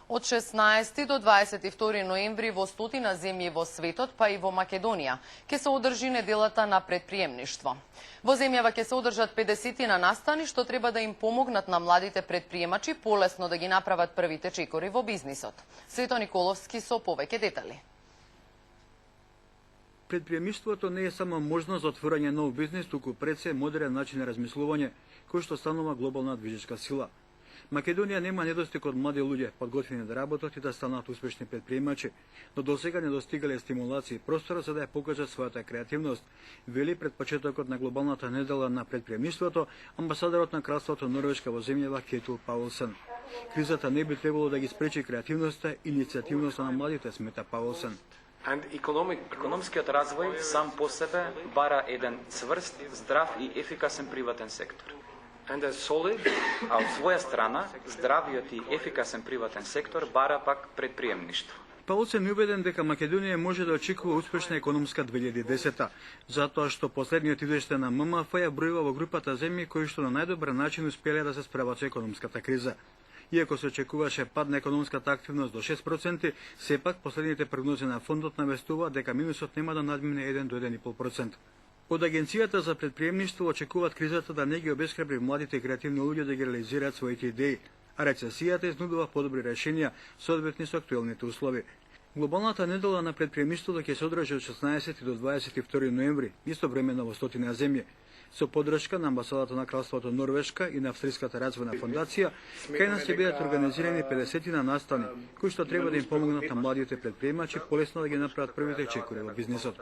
Од 16 до 22 ноември во стотина земји во светот, па и во Македонија, ќе се одржи неделата на предприемништво. Во земјава ќе се одржат 50 настани што треба да им помогнат на младите предприемачи полесно да ги направат првите чекори во бизнисот. Свето Николовски со повеќе детали. Предприемништвото не е само можност за отворање нов бизнис, туку пред се модерен начин на размислување, кој што станува глобална движечка сила. Македонија нема недостиг од млади луѓе подготвени да работат и да станат успешни предприемачи, но досега не достигале стимулации и простора за да ја покажат својата креативност, вели пред почетокот на глобалната недела на предприемништвото амбасадорот на кралството Норвешка во земјава Кетил Паулсен. Кризата не би требало да ги спречи креативноста и иницијативноста на младите, смета Паулсен. Економскиот развој сам по себе бара еден цврст, здрав и ефикасен приватен сектор. А од своја страна, здравиот и ефикасен приватен сектор бара пак предприемништво. Паулсен е убеден дека Македонија може да очекува успешна економска 2010, затоа што последниот извештај на ММФ ја бројува во групата земји кои што на најдобар начин успеле да се справат со економската криза. Иако се очекуваше пад на економската активност до 6%, сепак последните прогнози на фондот навестуваат дека минусот нема да надмине 1 до 1,5%. Од Агенцијата за предприемништво очекуваат кризата да не ги обесхрабри младите и креативни луѓе да ги реализираат своите идеи, а рецесијата изнудува подобри решенија соодветни со актуелните услови. Глобалната недела на предприемништвото ќе се одржи од 16 до 22 ноември, истовремено во стотина земји, со поддршка на амбасадата на кралството Норвешка и на Австриската развојна фондација, кај нас ќе бидат организирани 50 настани, кои што треба да им помогнат на младите предприемачи полесно да ги направат првите чекори во бизнисот.